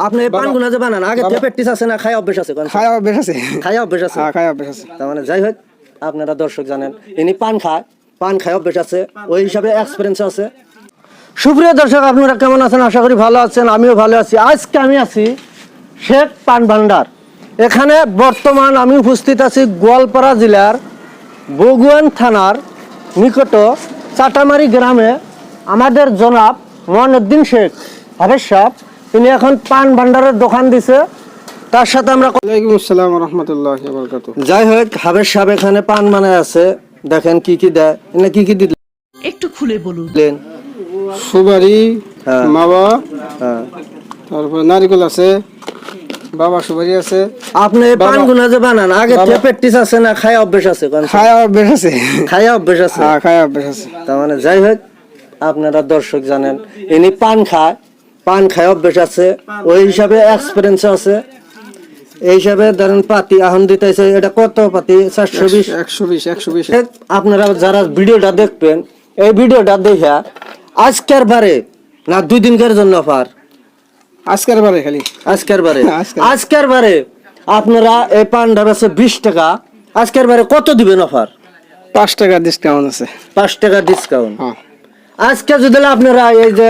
আপনি পানগুনা যে বানান আগে থেকে প্র্যাকটিস আছে না খায় অভ্যাস আছে? খাওয়া অভ্যাস আছে। খায় অভ্যাস আছে। হ্যাঁ, খাওয়া অভ্যাস আছে। তার মানে যাই হোক আপনারা দর্শক জানেন ইনি পান খায় অভ্যাস আছে, ওই হিসাবে এক্সপেরিয়েন্স আছে। সুপ্রিয় দর্শক আপনারা কেমন আছেন? আশা করি ভালো আছেন, আমিও ভালো আছি। আজকে আমি আছি শেখ পান ভান্ডার। এখানে বর্তমান আমি উপস্থিত আছি গোয়ালপাড়া জেলার বগুয়ান থানার নিকট চাটামারি গ্রামে। আমাদের জনাব মঈনুদ্দিন শেখ হাফেজ সাহেব, তিনি এখন পান ভান্ডারের দোকান দিছে। তার সাথে আমরা ওয়ালাইকুম আসসালাম ওয়া রাহমাতুল্লাহি ওয়া বারাকাতুহু। যাই হোক হাফেজ সাহেব এখানে পান বানায় আছে, দেখেন কি কি দেয়, এনে কি কি দিলেন একটু খুলে বলুন। সুপারি, হ্যাঁ। মাওয়া, হ্যাঁ। তারপর নারিকেল আছে, বাবা সুপারি আছে। আপনি পানগুনা যে বানান আগে থেকে প্র্যাকটিস আছে না খায় অভ্যাস আছে? খাওয়া অভ্যাস আছে। খায় অভ্যাস আছে। হ্যাঁ, খাওয়া অভ্যাস আছে। তার মানে যাই হোক আপনারা দর্শক জানেন ইনি পান খায় অভ্যাস আছে, ওই হিসাবে এক্সপেরিয়েন্স আছে। এই হিসাবে ধরেন পাতি আহন দিতেছে, এটা কত পাতি? 420 120 আপনারা যারা ভিডিওটা দেখবেন এই ভিডিওটা দেখা আজকের বারে না 2 দিনকার জন্য অফার, আজকের বারে খালি আজকের বারে আপনারা এই পানটা বেচে 20 টাকা, আজকের বারে কত দিবেন অফার? 5 টাকা ডিসকাউন্ট আছে। 5 টাকা ডিসকাউন্ট। হ্যাঁ, আজকে যদি আপনারা এই যে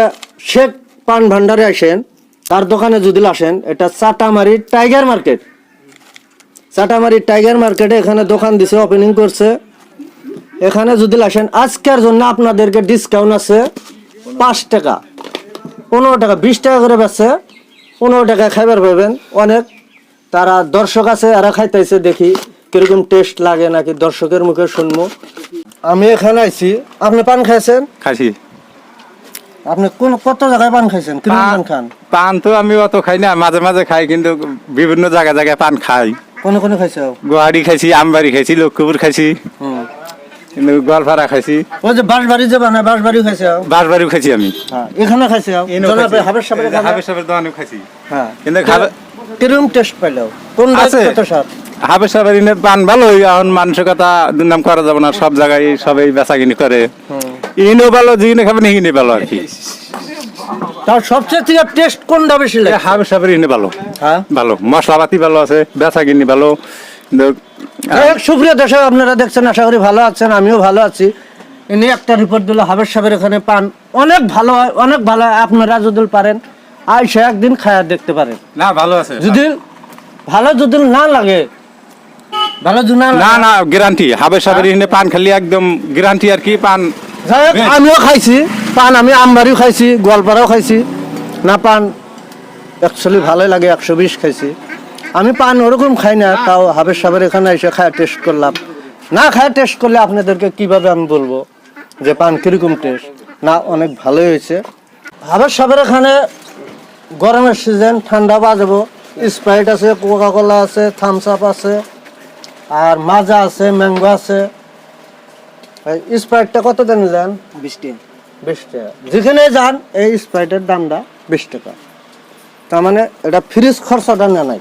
শেখ পান ভান্ডারে আসেন, তার দোকানে যদি আসেন, এটা চাটামারি টাইগার মার্কেটে এখানে দোকান দিছে, ওপেনিং করছে। এখানে যদি আসেন আজকের জন্য আপনাদেরকে ডিসকাউন্ট আছে 5 টাকা, 15 টাকা, 20 টাকা করে বেচছে, 15 টাকা খাইবার পাবেন। অনেক তারা দর্শক আছে, এরা খাইতেছে, দেখি কিরকম টেস্ট লাগে নাকি দর্শকের মুখে শুনবো। আমি এখানে আইছি, আপনি পান খাইছেন? খাইছি। আপনি কত জায়গায় পান খাইছেন? কিরকম পান খান? পান তো আমি অত খাই না, মাঝে মাঝে খাই, কিন্তু বিভিন্ন জায়গায় পান খাই। কোনে খাইছো? গুয়াহাটি খাইছি, আমবাড়ি খাইছি, লক্ষ্মীপুর খাইছি, কিন্তু গোয়ালপাড়া খাইছি। ওই যে বাঁশবাড়ি যে বানায়, বাঁশবাড়িও খাইছো? বাঁশবাড়িও খাইছি আমি। হ্যাঁ, এখানে খাইছো? হাবের হাবের দোকানেও খাইছি। হ্যাঁ, কিন্তু কিরকম টেস্ট পাইলো? কোন আছে? কত স্বাদ? হাবের সাহেবের পান ভালোই, এখন মানসিকতা দুর্নাম করা যাবে না, সব জায়গায় সবাই বেচা কিনি করে। ইনিও ভালো, যিনি খাবেন ইনি ভালো আর কি। তার সবচেয়ে থেকে টেস্ট কোনটা বেশি লাগে? হাবের সাহেবের ইনি ভালো। হ্যাঁ, ভালো মশলাপাতি ভালো আছে, বেচা কিনি ভালো। সুপ্রিয় দর্শক আপনারা দেখছেন, আশা করি ভালো আছেন, আমিও ভালো আছি। ইনি একটা রিপোর্ট দিল হাবের সাহেবের এখানে পান অনেক ভালো হয়, অনেক ভালো হয়। আপনারা যদি পারেন আইসা একদিন খায়া দেখতে পারেন। না, ভালো আছে। যদি ভালো যদি না লাগে, ভালো যদি না গ্যারান্টি, হাবের সাহেবের এখানে পান খালি একদম গ্যারান্টি আর কি। পান যাই হোক আমিও খাইছি পান, আমি আমবাড়িও খাইছি, গোয়ালপাড়াও খাইছি। না পান অ্যাকচুয়ালি ভালোই লাগে, 120 খাইছি আমি। পান ওরকম খাই না, তাও হাবের সাহেবের এখানে এসে খায় টেস্ট করলাম। না খায় টেস্ট করলে আপনাদেরকে কিভাবে আমি বলবো যে পান কিরকম টেস্ট? না, অনেক ভালোই হয়েছে। হাবের সাহেবের এখানে গরমের সিজন, ঠান্ডা বাজাবো, স্প্রাইট আছে, কোকা কোলা আছে, থামস আপ আছে, আর মাজা আছে, ম্যাঙ্গো আছে। স্প্রাইটটা কত দেন নিলেন? 20 টাকা। যেখানে যান এই স্প্রাইটের দামটা 20 টাকা। তার মানে এটা ফ্রিজ খরচাটা না নাই,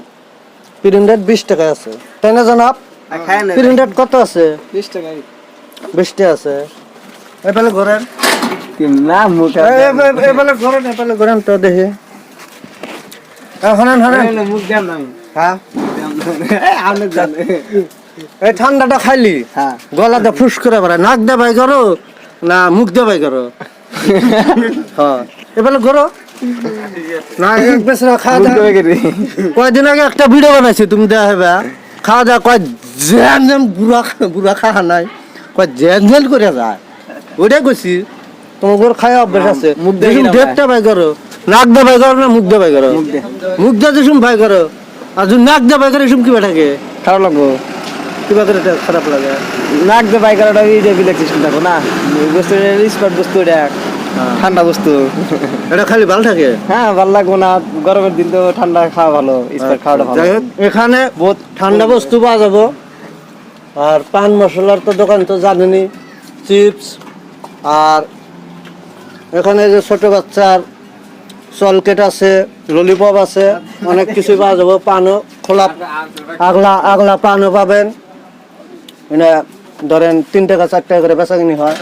প্রিন্টেড 20 টাকা আছে, তাই না জানাব? প্রিন্টেড কত আছে? 20 টাকা আছে। এপালে ঘোরেন না, এপালে ঘোরেন তো দেখি। এই ঠান্ডাটা খাইলি গলাটা ফুস করে বেড়ায়, নাক দে ভাই করো না মুখ দে ভাই করো? হ্যাঁ, এবারে করো না। খাওয়া দাওয়া কয়েকদিন আগে একটা ভিডিও বানাইছি, তুমি দেওয়া হবে খাওয়া দাওয়া কয় জ্যান বুড়া খাওয়া নাই, কয় জ্যান করে যায়, ওইটাই কইছি। তোমার খাওয়া অভ্যাস আছে, দেখটা ভাই করো, নাক দে ভাই করো না মুখ দে ভাই করো? মুখ দে যেসম ভাই করো, আর যদি নাক দে ভাই করে এসম কিবা থাকে খারাপ লাগবো, কিবা করে খারাপ লাগে। নাক দে বাই করাটা রিল্যাক্সেশন থাকো না, বস্তু স্পট বস্তু, এটা ঠান্ডা বস্তু, এটা খালি ভালো থাকে। হ্যাঁ, ভালো লাগবো না, গরমের দিন তো ঠান্ডা খাওয়া ভালো, স্পট খাওয়াটা ভালো। এখানে বহুত ঠান্ডা বস্তু পাওয়া যাবো। আর পান মশলার তো দোকান তো জানেনি, চিপস, আর এখানে যে ছোট বাচ্চার চলকেট আছে, ললিপপ আছে, অনেক কিছু পাওয়া যাবো। পানও খোলা আগলা পানও পাবেন। ধরেন 3 টাকা 4 টাকা করে বেচা কিনি হয়।